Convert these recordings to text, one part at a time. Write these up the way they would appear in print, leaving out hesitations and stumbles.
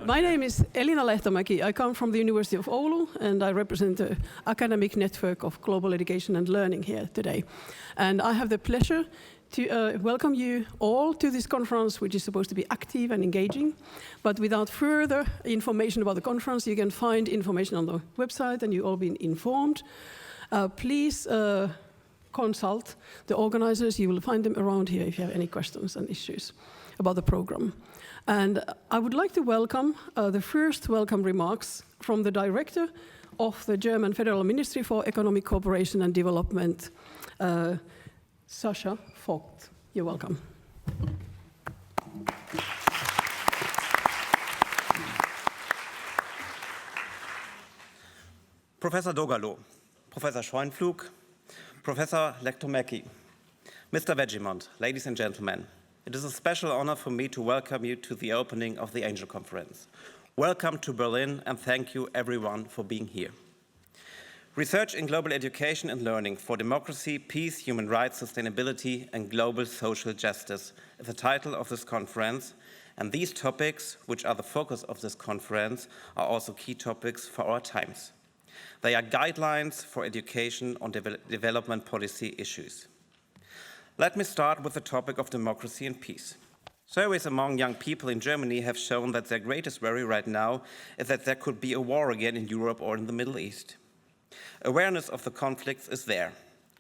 My name is Elina Lehtomäki. I come from the University of Oulu and I represent the academic network of global education and learning here today. And I have the pleasure to welcome you all to this conference, which is supposed to be active and engaging. But without further information about the conference, you can find information on the website and you've all been informed. Please consult the organizers. You will find them around here if you have any questions and issues about the program. And I would like to welcome the first welcome remarks from the director of the German Federal Ministry for Economic Cooperation and Development, Sascha Vogt. You're welcome. Professor Dorgerloh, Professor Scheunpflug, Professor Lehtomäki, Mr. Wegimont, ladies and gentlemen, it is a special honor for me to welcome you to the opening of the Angel Conference. Welcome to Berlin and thank you everyone for being here. Research in global education and learning for democracy, peace, human rights, sustainability and global social justice is the title of this conference, and these topics, which are the focus of this conference, are also key topics for our times. They are guidelines for education on development policy issues. Let me start with the topic of democracy and peace. Surveys among young people in Germany have shown that their greatest worry right now is that there could be a war again in Europe or in the Middle East. Awareness of the conflicts is there.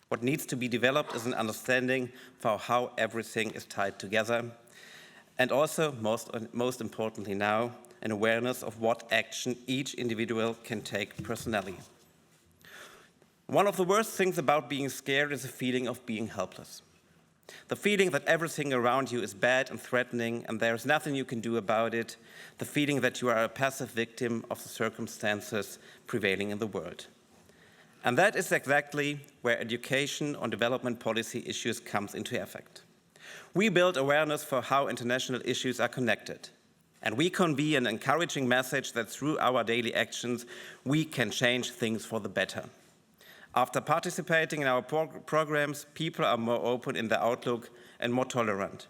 What needs to be developed is an understanding for how everything is tied together, and also, most importantly now, an awareness of what action each individual can take personally. One of the worst things about being scared is the feeling of being helpless. The feeling that everything around you is bad and threatening and there is nothing you can do about it. The feeling that you are a passive victim of the circumstances prevailing in the world. And that is exactly where education on development policy issues comes into effect. We build awareness for how international issues are connected. And we convey an encouraging message that through our daily actions, we can change things for the better. After participating in our programs, people are more open in their outlook and more tolerant.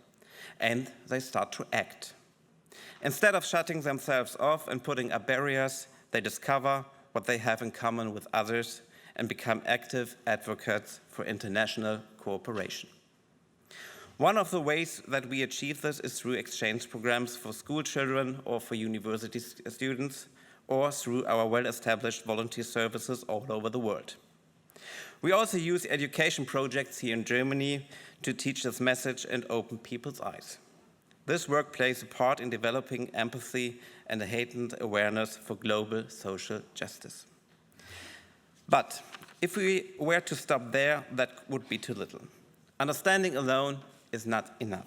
And they start to act. Instead of shutting themselves off and putting up barriers, they discover what they have in common with others and become active advocates for international cooperation. One of the ways that we achieve this is through exchange programs for school children or for university students, or through our well-established volunteer services all over the world. We also use education projects here in Germany to teach this message and open people's eyes. This work plays a part in developing empathy and a heightened awareness for global social justice. But if we were to stop there, that would be too little. Understanding alone is not enough.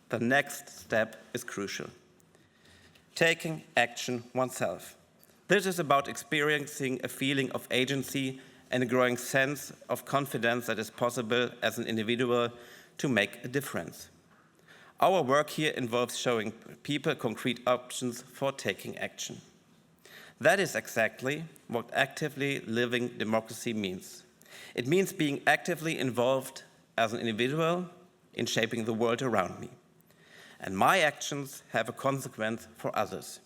The next step is crucial. Taking action oneself. This is about experiencing a feeling of agency and a growing sense of confidence that is possible as an individual to make a difference. Our work here involves showing people concrete options for taking action. That is exactly what actively living democracy means. It means being actively involved as an individual in shaping the world around me. And my actions have a consequence for others.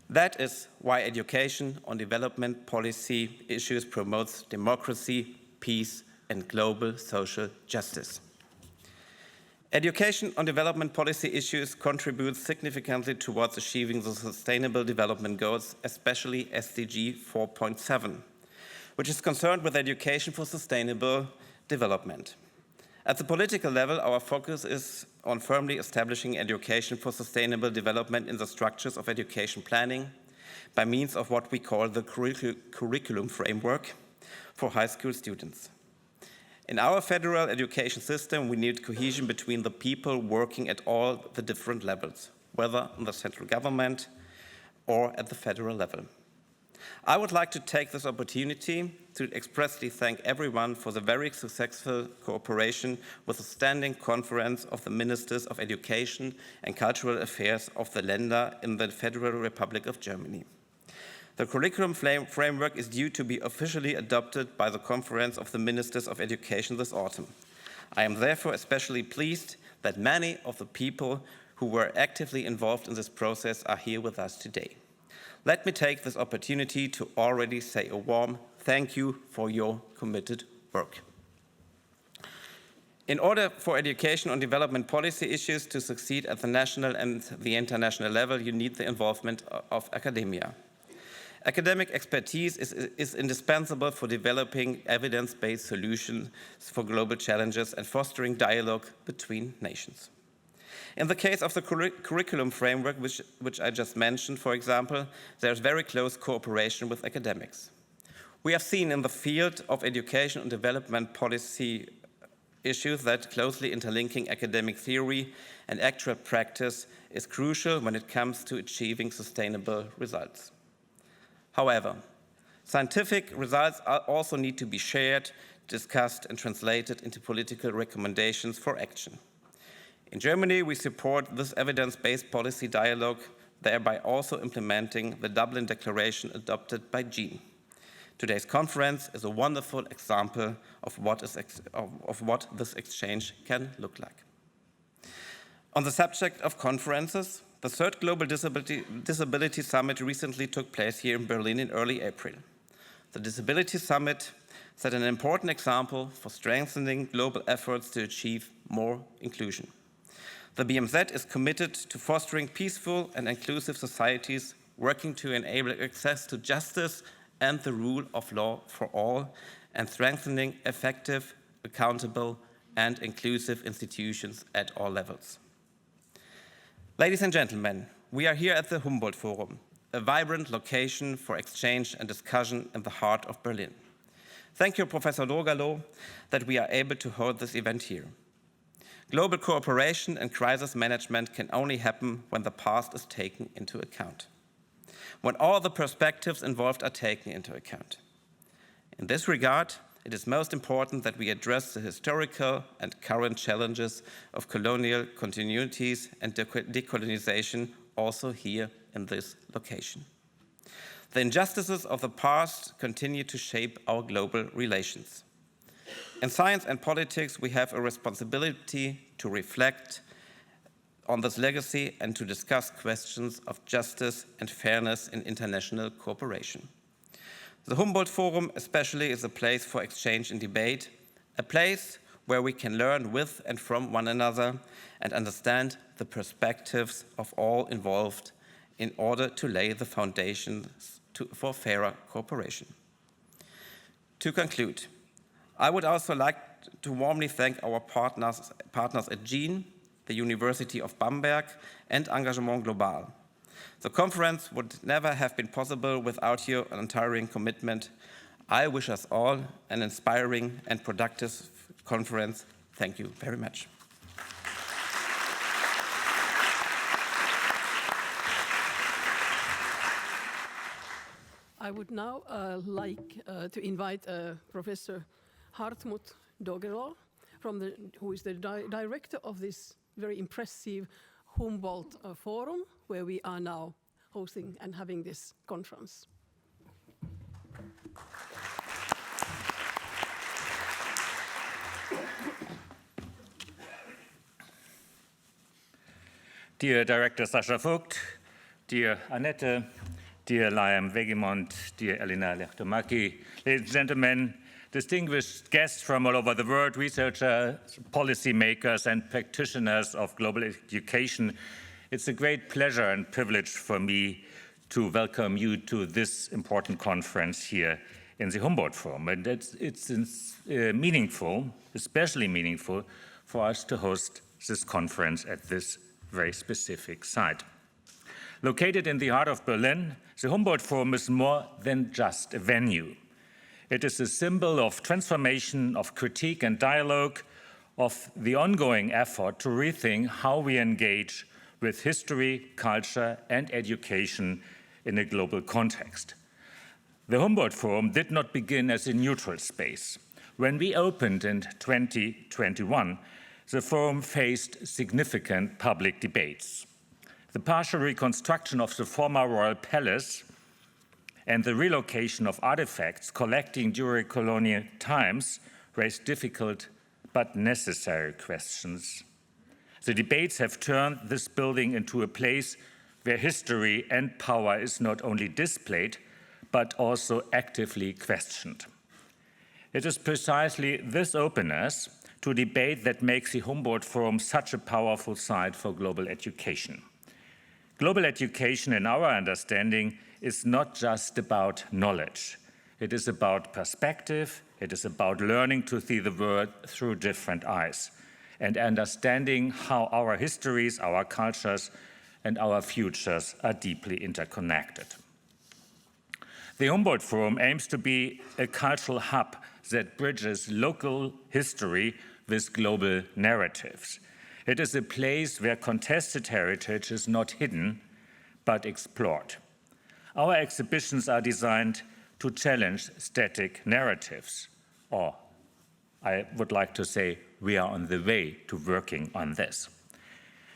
That is why education on development policy issues promotes democracy, peace, and global social justice. Education on development policy issues contributes significantly towards achieving the Sustainable Development Goals, especially SDG 4.7, which is concerned with education for sustainable development. At the political level, our focus is on firmly establishing education for sustainable development in the structures of education planning by means of what we call the curriculum framework for high school students. In our federal education system, we need cohesion between the people working at all the different levels, whether in the central government or at the federal level. I would like to take this opportunity to expressly thank everyone for the very successful cooperation with the Standing Conference of the Ministers of Education and Cultural Affairs of the Länder in the Federal Republic of Germany. The curriculum framework is due to be officially adopted by the Conference of the Ministers of Education this autumn. I am therefore especially pleased that many of the people who were actively involved in this process are here with us today. Let me take this opportunity to already say a warm thank you for your committed work. In order for education on development policy issues to succeed at the national and the international level, you need the involvement of academia. Academic expertise is indispensable for developing evidence-based solutions for global challenges and fostering dialogue between nations. In the case of the curriculum framework, which I just mentioned, for example, there's very close cooperation with academics. We have seen in the field of education and development policy issues that closely interlinking academic theory and actual practice is crucial when it comes to achieving sustainable results. However, scientific results also need to be shared, discussed, and translated into political recommendations for action. In Germany, we support this evidence-based policy dialogue, thereby also implementing the Dublin Declaration adopted by Jean. Today's conference is a wonderful example of what this exchange can look like. On the subject of conferences, the third Global Disability Summit recently took place here in Berlin in early April. The Disability Summit set an important example for strengthening global efforts to achieve more inclusion. The BMZ is committed to fostering peaceful and inclusive societies, working to enable access to justice and the rule of law for all, and strengthening effective, accountable, and inclusive institutions at all levels. Ladies and gentlemen, we are here at the Humboldt Forum, a vibrant location for exchange and discussion in the heart of Berlin. Thank you, Professor Dorgerloh, that we are able to hold this event here. Global cooperation and crisis management can only happen when the past is taken into account, when all the perspectives involved are taken into account. In this regard, it is most important that we address the historical and current challenges of colonial continuities and decolonization also here in this location. The injustices of the past continue to shape our global relations. In science and politics, we have a responsibility to reflect on this legacy and to discuss questions of justice and fairness in international cooperation. The Humboldt Forum especially is a place for exchange and debate, a place where we can learn with and from one another and understand the perspectives of all involved in order to lay the foundations for fairer cooperation. To conclude, I would also like to warmly thank our partners at Jean, the University of Bamberg, and Engagement Global. The conference would never have been possible without your untiring commitment. I wish us all an inspiring and productive conference. Thank you very much. I would now like to invite Professor Hartmut Dorgerloh, who is the director of this very impressive Humboldt Forum, where we are now hosting and having this conference. Dear Director Sascha Vogt, dear Annette, dear Wegimont, dear Elina, Lehtomäki, ladies and gentlemen, distinguished guests from all over the world, researchers, policymakers, and practitioners of global education, it's a great pleasure and privilege for me to welcome you to this important conference here in the Humboldt Forum. And it's meaningful, especially meaningful, for us to host this conference at this very specific site. Located in the heart of Berlin, the Humboldt Forum is more than just a venue. It is a symbol of transformation, of critique and dialogue, of the ongoing effort to rethink how we engage with history, culture, and education in a global context. The Humboldt Forum did not begin as a neutral space. When we opened in 2021, the forum faced significant public debates. The partial reconstruction of the former royal palace and the relocation of artifacts collecting during colonial times raised difficult but necessary questions. The debates have turned this building into a place where history and power is not only displayed, but also actively questioned. It is precisely this openness to debate that makes the Humboldt Forum such a powerful site for global education. Global education, in our understanding, is not just about knowledge. It is about perspective. It is about learning to see the world through different eyes and understanding how our histories, our cultures, and our futures are deeply interconnected. The Humboldt Forum aims to be a cultural hub that bridges local history with global narratives. It is a place where contested heritage is not hidden, but explored. Our exhibitions are designed to challenge static narratives, or I would like to say we are on the way to working on this.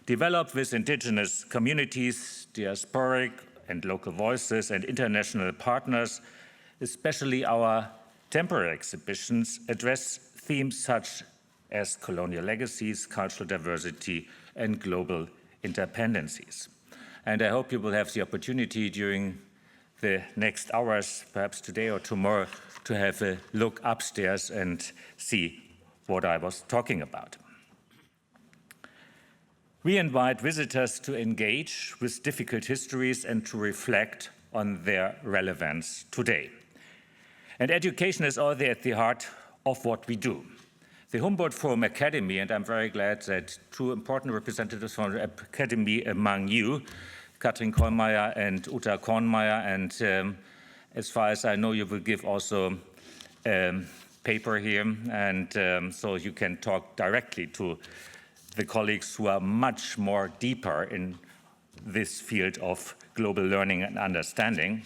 Developed with indigenous communities, diasporic and local voices, and international partners, especially our temporary exhibitions address themes such as colonial legacies, cultural diversity, and global interdependencies. And I hope you will have the opportunity during the next hours, perhaps today or tomorrow, to have a look upstairs and see what I was talking about. We invite visitors to engage with difficult histories and to reflect on their relevance today. And education is always at the heart of what we do. The Humboldt Forum Academy, and I'm very glad that two important representatives from the Academy among you, Katrin Kollmeier and Uta Kornmeier, and as far as I know, you will give also paper here, and so you can talk directly to the colleagues who are much more deeper in this field of global learning and understanding.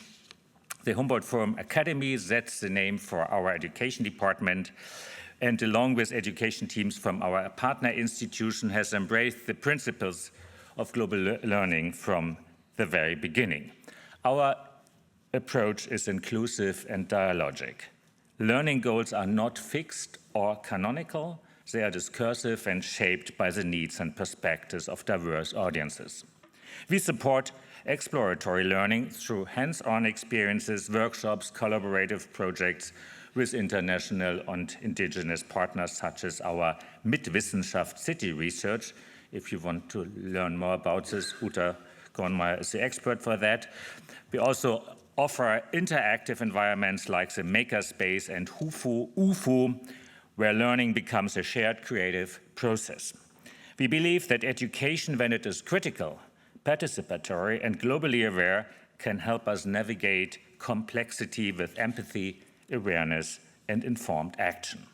The Humboldt Forum Academy, that's the name for our education department, and along with education teams from our partner institution, has embraced the principles of global learning from the very beginning. Our approach is inclusive and dialogic. Learning goals are not fixed or canonical. They are discursive and shaped by the needs and perspectives of diverse audiences. We support exploratory learning through hands-on experiences, workshops, collaborative projects with international and indigenous partners, such as our Mitwissenschaft City Research. If you want to learn more about this, Uta Kornmeier is the expert for that. We also offer interactive environments like the Makerspace and UFO, where learning becomes a shared creative process. We believe that education, when it is critical, participatory, and globally aware, can help us navigate complexity with empathy, awareness, and informed action.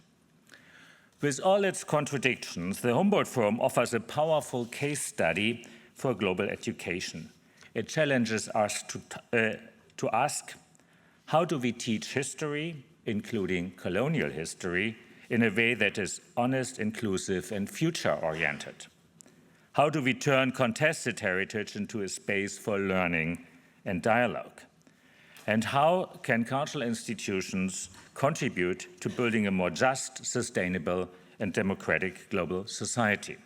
With all its contradictions, the Humboldt Forum offers a powerful case study for global education. It challenges us to ask, how do we teach history, including colonial history, in a way that is honest, inclusive, and future-oriented? How do we turn contested heritage into a space for learning and dialogue? And how can cultural institutions contribute to building a more just, sustainable, and democratic global society?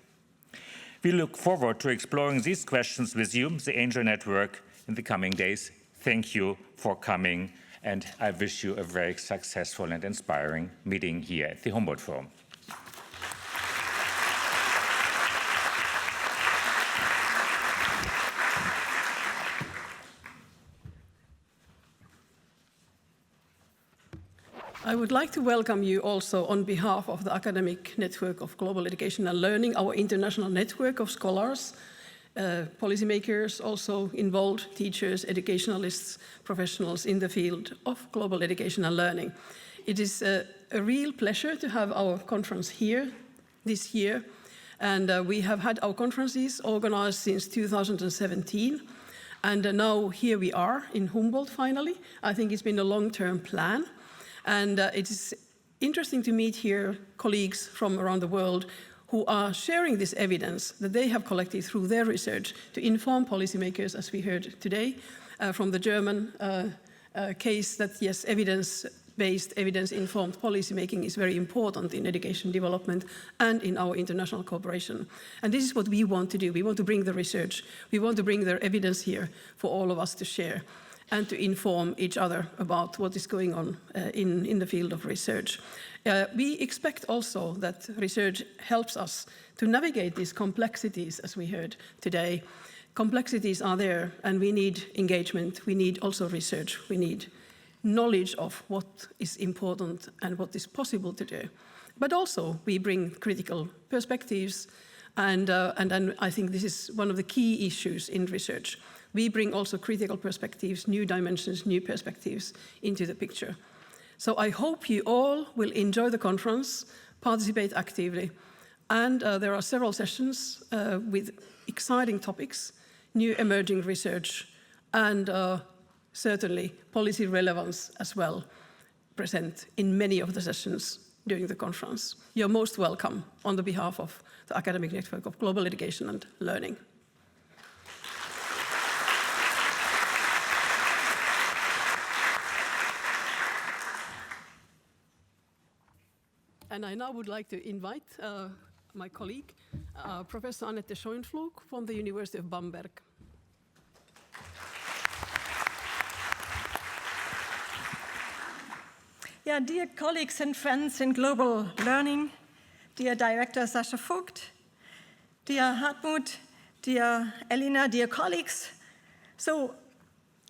We look forward to exploring these questions with you, the Angel Network, in the coming days. Thank you for coming, and I wish you a very successful and inspiring meeting here at the Humboldt Forum. I would like to welcome you also on behalf of the Academic Network of Global Education and Learning, our international network of scholars, policymakers, also involved teachers, educationalists, professionals in the field of global education and learning. It is a real pleasure to have our conference here this year, and we have had our conferences organized since 2017, and now here we are in Humboldt finally. I think it's been a long-term plan. And it is interesting to meet here colleagues from around the world who are sharing this evidence that they have collected through their research to inform policymakers, as we heard today from the German case, that yes, evidence evidence-based, evidence-informed policymaking is very important in education development and in our international cooperation. And this is what we want to do. We want to bring the research. We want to bring the evidence here for all of us to share and to inform each other about what is going on in the field of research. We expect also that research helps us to navigate these complexities, as we heard today. Complexities are there, and we need engagement. We need also research. We need knowledge of what is important and what is possible to do. But also, we bring critical perspectives, and then I think this is one of the key issues in research. We bring also critical perspectives, new dimensions, new perspectives into the picture. So I hope you all will enjoy the conference, participate actively, and there are several sessions with exciting topics, new emerging research, and certainly policy relevance as well, present in many of the sessions during the conference. You're most welcome on the behalf of the Academic Network of Global Education and Learning. And I now would like to invite my colleague, Professor Annette Scheunpflug from the University of Bamberg. Yeah, dear colleagues and friends in global learning, dear Director Sascha Vogt, dear Hartmut, dear Elina, dear colleagues. So,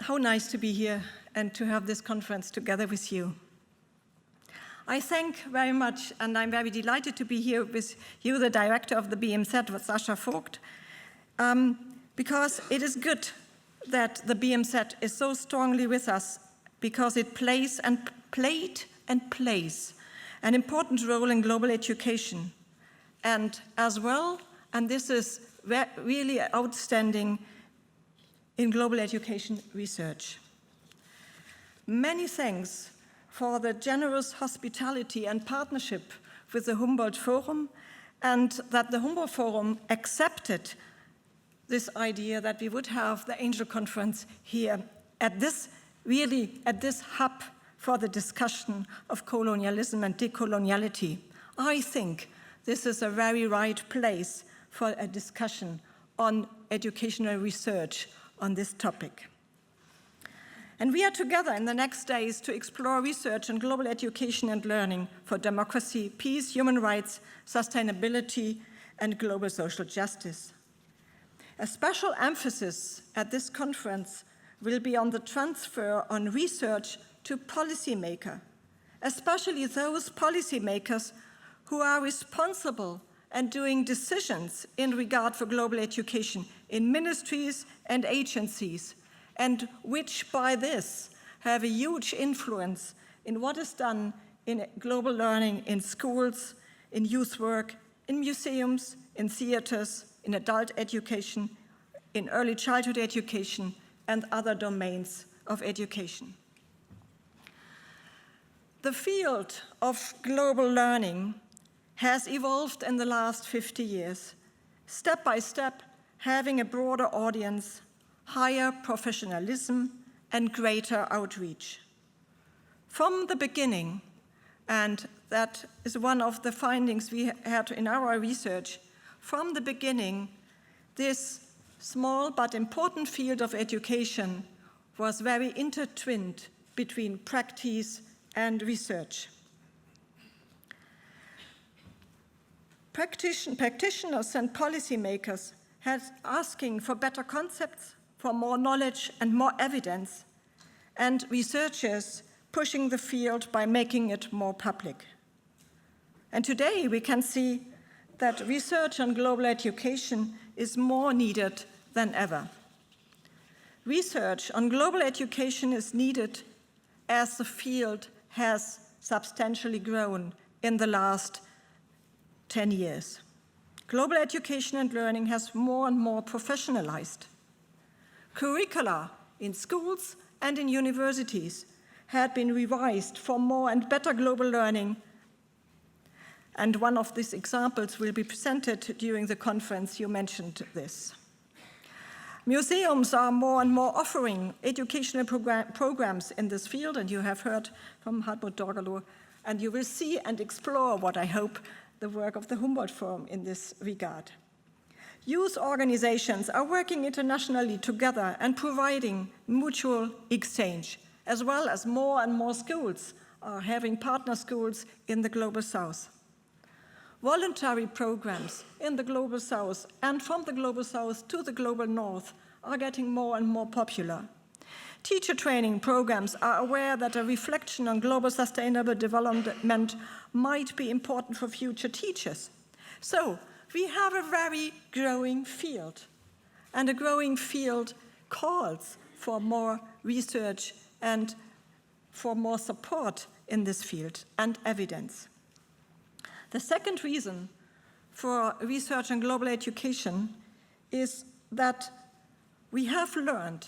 how nice to be here and to have this conference together with you. I thank very much, and I'm very delighted to be here with you, the director of the BMZ, Sascha Vogt, because it is good that the BMZ is so strongly with us, because it plays and played and plays an important role in global education. And as well, and this is really outstanding, in global education research. Many thanks for the generous hospitality and partnership with the Humboldt Forum, and that the Humboldt Forum accepted this idea that we would have the Angel Conference here at this hub for the discussion of colonialism and decoloniality. I think this is a very right place for a discussion on educational research on this topic. And we are together in the next days to explore research on global education and learning for democracy, peace, human rights, sustainability, and global social justice. A special emphasis at this conference will be on the transfer on research to policymakers, especially those policymakers who are responsible and doing decisions in regard for global education in ministries and agencies, and which by this have a huge influence in what is done in global learning in schools, in youth work, in museums, in theaters, in adult education, in early childhood education, and other domains of education. The field of global learning has evolved in the last 50 years, step by step, having a broader audience, higher professionalism, and greater outreach. From the beginning, and that is one of the findings we had in our research, from the beginning, this small but important field of education was very intertwined between practice and research. Practitioners and policymakers had asking for better concepts, for more knowledge and more evidence, and researchers pushing the field by making it more public. And today we can see that research on global education is more needed than ever. Research on global education is needed as the field has substantially grown in the last 10 years. Global education and learning has more and more professionalized. Curricula in schools and in universities had been revised for more and better global learning, and one of these examples will be presented during the conference. You mentioned this. Museums are more and more offering educational programs in this field, and you have heard from Hartmut Dorgerloh, and you will see and explore what I hope the work of the Humboldt Forum in this regard. Youth organizations are working internationally together and providing mutual exchange, as well as more and more schools are having partner schools in the Global South. Voluntary programs in the Global South and from the Global South to the Global North are getting more and more popular. Teacher training programs are aware that a reflection on global sustainable development might be important for future teachers. So we have a very growing field, and a growing field calls for more research and for more support in this field and evidence. The second reason for research on global education is that we have learned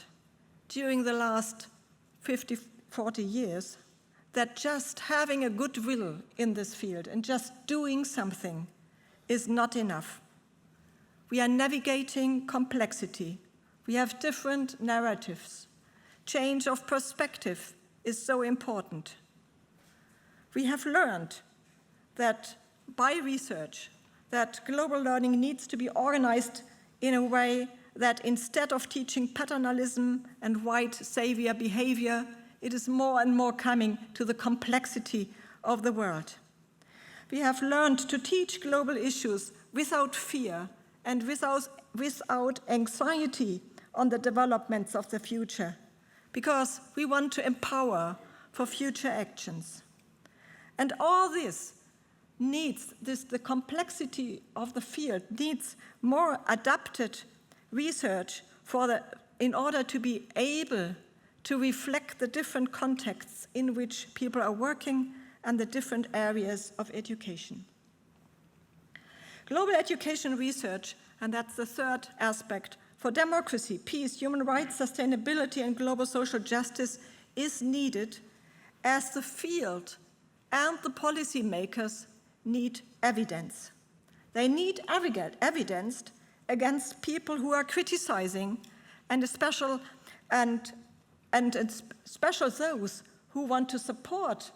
during the last 50, 40 years that just having a goodwill in this field and just doing something is not enough. We are navigating complexity. We have different narratives. Change of perspective is so important. We have learned that by research, that global learning needs to be organized in a way that instead of teaching paternalism and white savior behavior, it is more and more coming to the complexity of the world. We have learned to teach global issues without fear and without anxiety on the developments of the future, because we want to empower for future actions. And all this needs, the complexity of the field needs more adapted research in order to be able to reflect the different contexts in which people are working and the different areas of education. Global education research, and that's the third aspect, for democracy, peace, human rights, sustainability, and global social justice is needed as the field and the policymakers need evidence. They need evidence against people who are criticizing, and especially those who want to support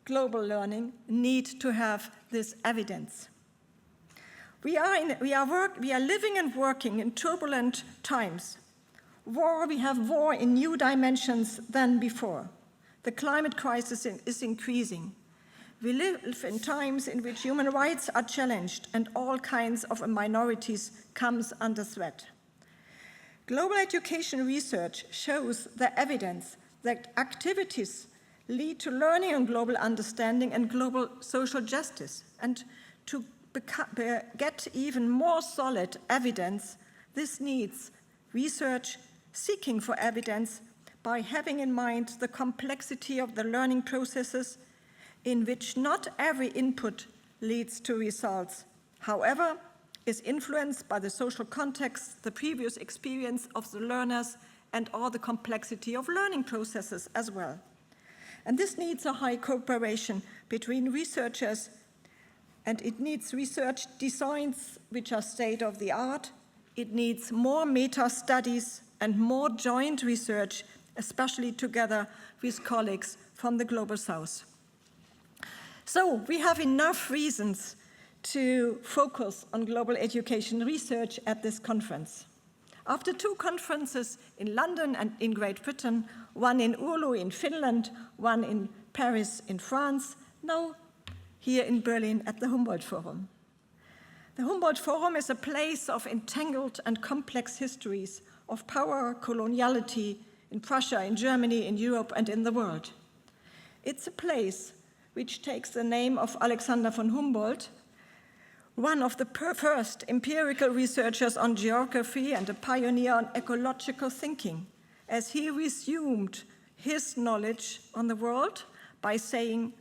global learning need to have this evidence. We are living and working in turbulent times. We have war in new dimensions than before. The climate crisis is increasing. We live in times in which human rights are challenged and all kinds of minorities comes under threat. Global education research shows the evidence that activities lead to learning and global understanding and global social justice. And to get even more solid evidence, this needs research seeking for evidence by having in mind the complexity of the learning processes in which not every input leads to results, however, is influenced by the social context, the previous experience of the learners, and all the complexity of learning processes as well. And this needs a high cooperation between researchers, and it needs research designs which are state-of-the-art. It needs more meta-studies and more joint research, especially together with colleagues from the Global South. So we have enough reasons to focus on global education research at this conference. After 2 conferences in London and in Great Britain, one in Oulu in Finland, one in Paris in France, now here in Berlin at the Humboldt Forum. The Humboldt Forum is a place of entangled and complex histories of power, coloniality in Prussia, in Germany, in Europe, and in the world. It's a place which takes the name of Alexander von Humboldt, one of the first empirical researchers on geography and a pioneer on ecological thinking, as he resumed his knowledge on the world by saying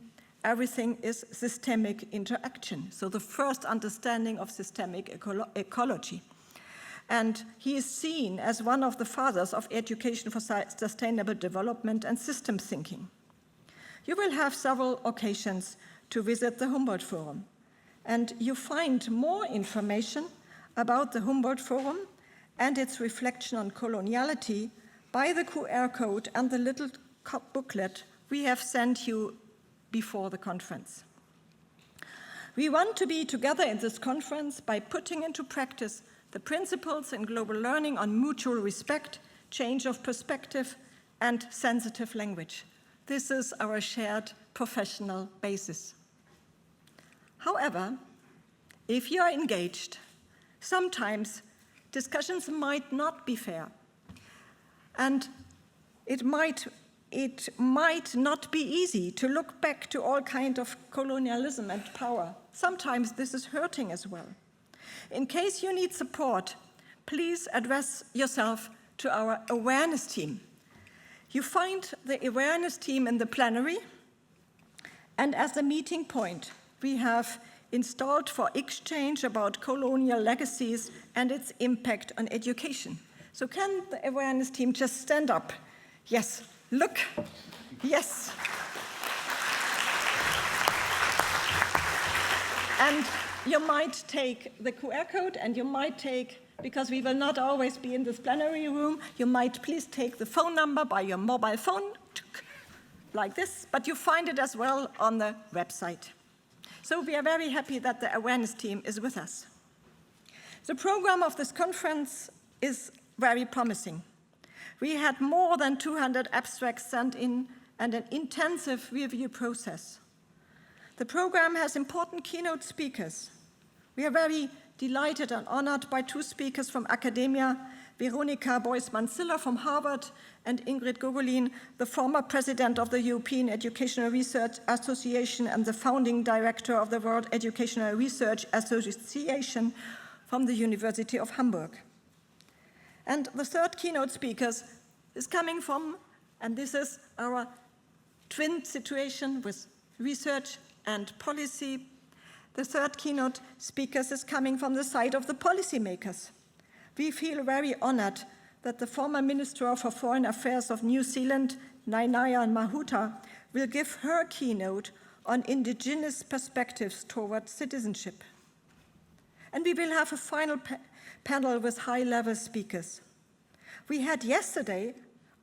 everything is systemic interaction, so the first understanding of systemic ecology. And he is seen as one of the fathers of education for sustainable development and system thinking. You will have several occasions to visit the Humboldt Forum, and you find more information about the Humboldt Forum and its reflection on coloniality by the QR code and the little booklet we have sent you before the conference. We want to be together in this conference by putting into practice the principles in global learning on mutual respect, change of perspective, and sensitive language. This is our shared professional basis. However, if you are engaged, sometimes discussions might not be fair, and it might not be easy to look back to all kinds of colonialism and power. Sometimes this is hurting as well. In case you need support, please address yourself to our awareness team. You find the awareness team in the plenary, and as a meeting point, we have installed for exchange about colonial legacies and its impact on education. So can the awareness team just stand up? Yes, look, yes. And you might take the QR code, and you might take, because we will not always be in this plenary room, you might please take the phone number by your mobile phone, like this, but you find it as well on the website. So we are very happy that the awareness team is with us. The program of this conference is very promising. We had more than 200 abstracts sent in and an intensive review process. The program has important keynote speakers. We are very delighted and honored by two speakers from academia, Veronika Boisman-Siller from Harvard and Ingrid Gogolin, the former president of the European Educational Research Association and the founding director of the World Educational Research Association from the University of Hamburg. And the third keynote speaker is coming from, and this is our twin situation with research and policy. The third keynote speaker is coming from the side of the policymakers. We feel very honored that the former Minister for Foreign Affairs of New Zealand, Nainaya Mahuta, will give her keynote on indigenous perspectives towards citizenship. And we will have a final panel with high-level speakers. We had yesterday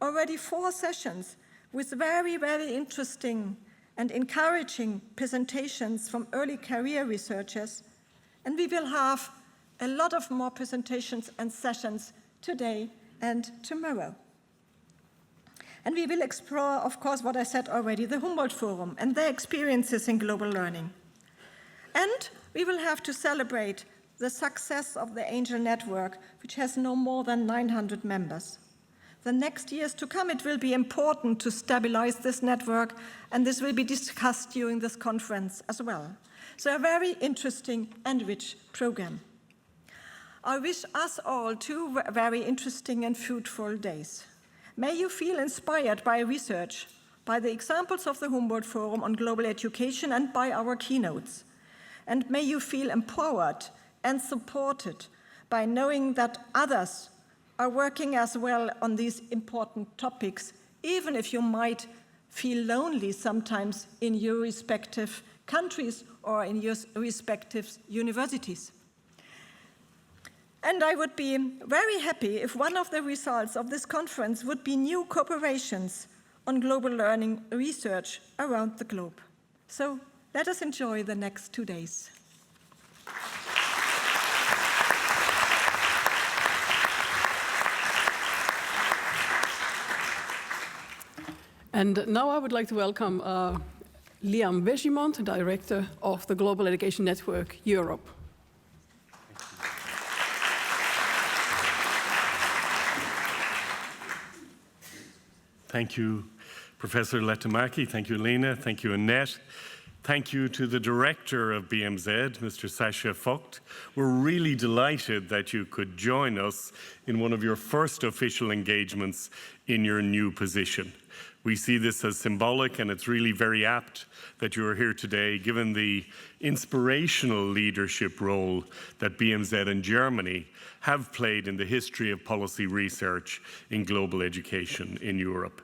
already 4 sessions with very, very interesting and encouraging presentations from early career researchers, and we will have a lot of more presentations and sessions today and tomorrow. And we will explore, of course, what I said already, the Humboldt Forum and their experiences in global learning. And we will have to celebrate the success of the Angel Network, which has no more than 900 members. The next years to come, it will be important to stabilize this network, and this will be discussed during this conference as well. So a very interesting and rich program. I wish us all 2 very interesting and fruitful days. May you feel inspired by research, by the examples of the Humboldt Forum on global education and by our keynotes. And may you feel empowered and supported by knowing that others are working as well on these important topics, even if you might feel lonely sometimes in your respective countries or in your respective universities. And I would be very happy if one of the results of this conference would be new cooperations on global learning research around the globe. So let us enjoy the next 2 days. And now I would like to welcome Liam Wegimont, Director of the Global Education Network Europe. Thank you, Professor Lehtomäki. Thank you, Elina. Thank you, Annette. Thank you to the director of BMZ, Mr. Sascha Vogt. We're really delighted that you could join us in one of your first official engagements in your new position. We see this as symbolic, and it's really very apt that you are here today, given the inspirational leadership role that BMZ and Germany have played in the history of policy research in global education in Europe.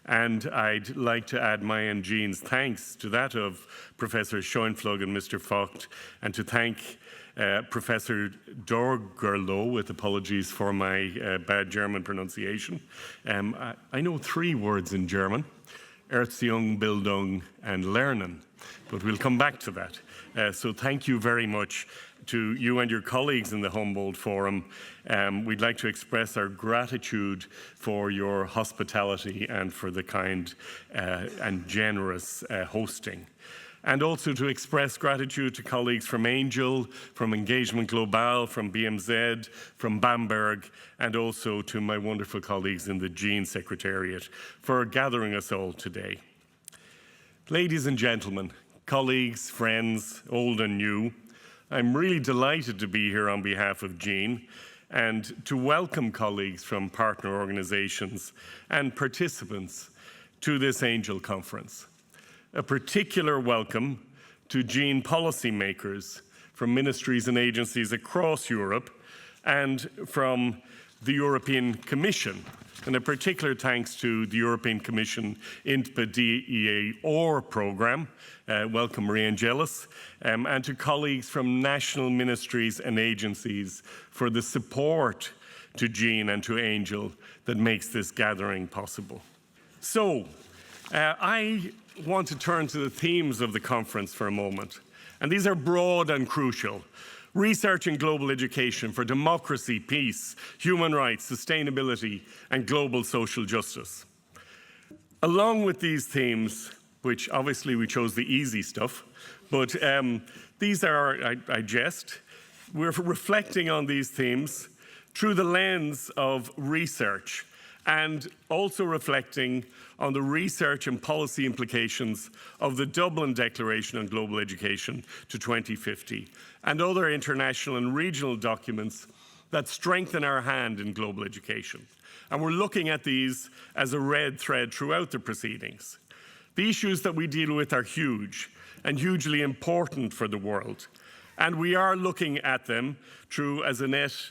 And I'd like to add my and Jean's thanks to that of Professor Scheunpflug and Mr. Vogt, and to thank Professor Dorgerloh, with apologies for my bad German pronunciation. I know 3 words in German: Erziehung, Bildung, and Lernen, but we'll come back to that. So thank you very much to you and your colleagues in the Humboldt Forum. We'd like to express our gratitude for your hospitality and for the kind and generous hosting. And also to express gratitude to colleagues from Angel, from Engagement Global, from BMZ, from Bamberg, and also to my wonderful colleagues in the Gene Secretariat for gathering us all today. Ladies and gentlemen, colleagues, friends, old and new, I'm really delighted to be here on behalf of Gene and to welcome colleagues from partner organizations and participants to this Angel Conference. A particular welcome to Gene policymakers from ministries and agencies across Europe and from the European Commission, and a particular thanks to the European Commission INTPA DEA OR program, welcome Maria Angelis, and to colleagues from national ministries and agencies for the support to Gene and to Angel that makes this gathering possible. So, I want to turn to the themes of the conference for a moment, and these are broad and crucial. Research in global education for democracy, peace, human rights, sustainability, and global social justice. Along with these themes, which obviously we chose the easy stuff, but these are, I jest, we're reflecting on these themes through the lens of research and also reflecting on the research and policy implications of the Dublin Declaration on Global Education to 2050 and other international and regional documents that strengthen our hand in global education. And we're looking at these as a red thread throughout the proceedings. The issues that we deal with are huge and hugely important for the world. And we are looking at them through, as Annette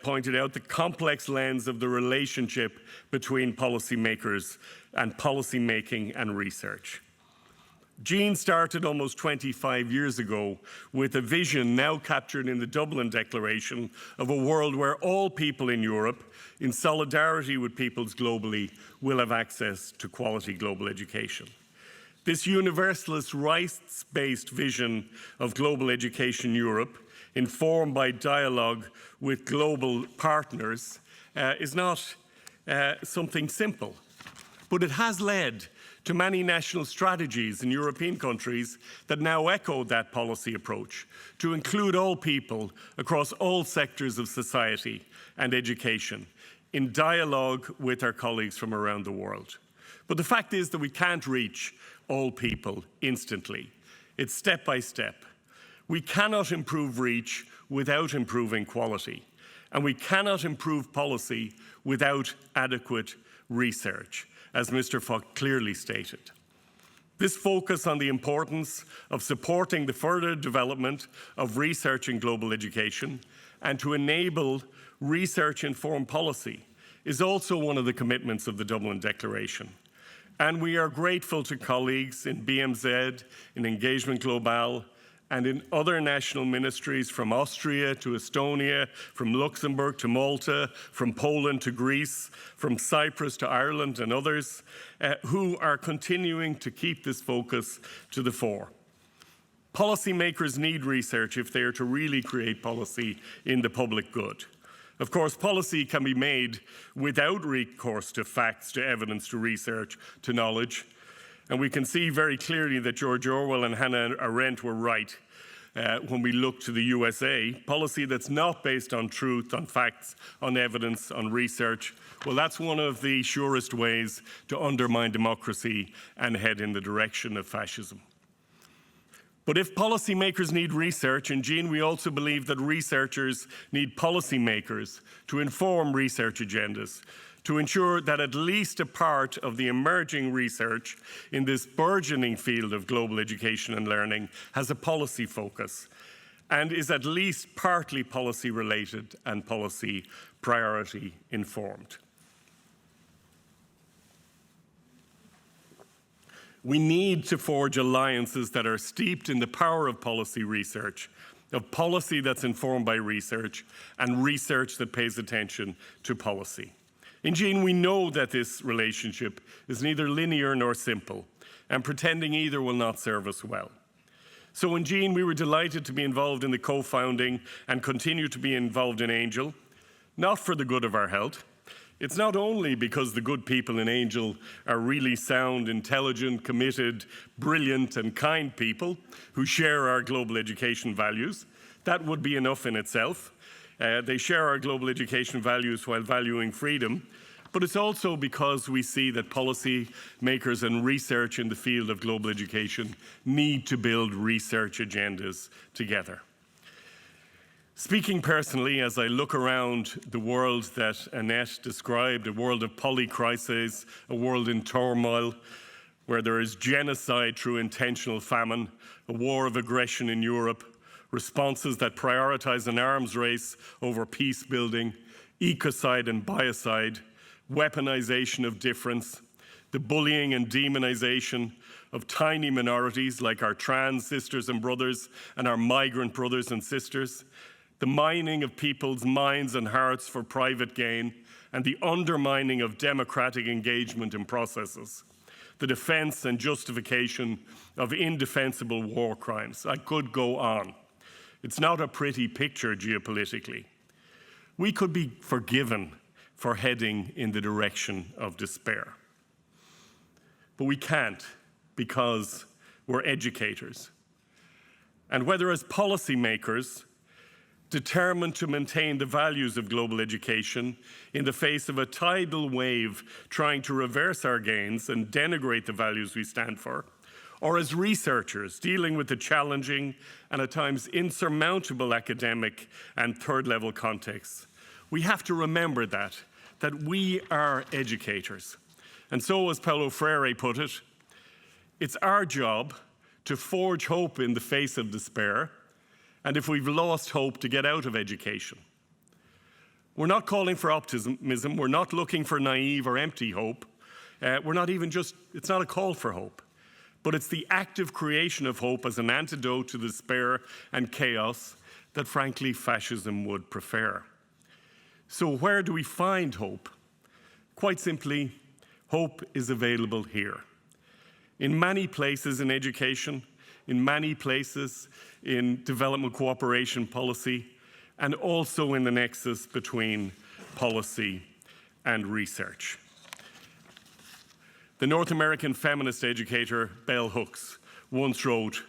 pointed out, the complex lens of the relationship between policymakers and policymaking and research. Gene started almost 25 years ago with a vision now captured in the Dublin Declaration of a world where all people in Europe, in solidarity with peoples globally, will have access to quality global education. This universalist, rights-based vision of global education in Europe, informed by dialogue with global partners, is not something simple, but it has led to many national strategies in European countries that now echo that policy approach to include all people across all sectors of society and education in dialogue with our colleagues from around the world. But the fact is that we can't reach all people instantly. It's step by step. We cannot improve reach without improving quality, and we cannot improve policy without adequate research, as Mr. Vogt clearly stated. This focus on the importance of supporting the further development of research in global education and to enable research-informed policy is also one of the commitments of the Dublin Declaration. And we are grateful to colleagues in BMZ, in Engagement Global, and in other national ministries from Austria to Estonia, from Luxembourg to Malta, from Poland to Greece, from Cyprus to Ireland and others, who are continuing to keep this focus to the fore. Policymakers need research if they are to really create policy in the public good. Of course, policy can be made without recourse to facts, to evidence, to research, to knowledge. And we can see very clearly that George Orwell and Hannah Arendt were right when we look to the USA. Policy that's not based on truth, on facts, on evidence, on research, well, that's one of the surest ways to undermine democracy and head in the direction of fascism. But if policymakers need research, and Jean, we also believe that researchers need policymakers to inform research agendas, to ensure that at least a part of the emerging research in this burgeoning field of global education and learning has a policy focus and is at least partly policy related and policy priority informed. We need to forge alliances that are steeped in the power of policy research, of policy that's informed by research, and research that pays attention to policy. In Jean, we know that this relationship is neither linear nor simple, and pretending either will not serve us well. So in Jean, we were delighted to be involved in the co-founding and continue to be involved in Angel, not for the good of our health. It's not only because the good people in Angel are really sound, intelligent, committed, brilliant, and kind people who share our global education values. That would be enough in itself. They share our global education values while valuing freedom. But it's also because we see that policy makers and research in the field of global education need to build research agendas together. Speaking personally, as I look around the world that Annette described, a world of polycrises, a world in turmoil, where there is genocide through intentional famine, a war of aggression in Europe, responses that prioritize an arms race over peace building, ecocide and biocide, weaponization of difference, the bullying and demonization of tiny minorities like our trans sisters and brothers and our migrant brothers and sisters, the mining of people's minds and hearts for private gain, and the undermining of democratic engagement in processes, the defense and justification of indefensible war crimes. I could go on. It's not a pretty picture geopolitically. We could be forgiven for heading in the direction of despair. But we can't, because we're educators. And whether as policymakers, determined to maintain the values of global education in the face of a tidal wave trying to reverse our gains and denigrate the values we stand for, or as researchers dealing with the challenging and at times insurmountable academic and third-level contexts, we have to remember that we are educators. And so, as Paulo Freire put it, it's our job to forge hope in the face of despair, and if we've lost hope, to get out of education. We're not calling for optimism. We're not looking for naive or empty hope. It's not a call for hope, but it's the active creation of hope as an antidote to despair and chaos that, frankly, fascism would prefer. So where do we find hope? Quite simply, hope is available here. In many places in education, in many places in development cooperation policy, and also in the nexus between policy and research. The North American feminist educator Bell Hooks once wrote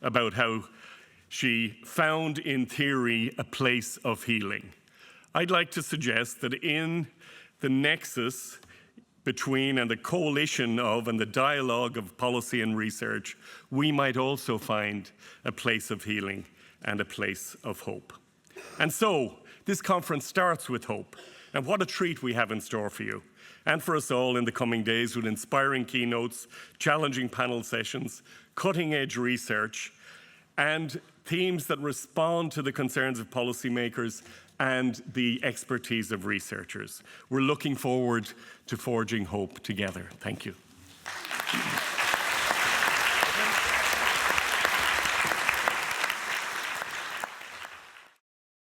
about how she found in theory a place of healing. I'd like to suggest that in the nexus between and the coalition of and the dialogue of policy and research, we might also find a place of healing and a place of hope. And so, this conference starts with hope. And what a treat we have in store for you and for us all in the coming days with inspiring keynotes, challenging panel sessions, cutting-edge research, and themes that respond to the concerns of policymakers and the expertise of researchers. We're looking forward to forging hope together. Thank you.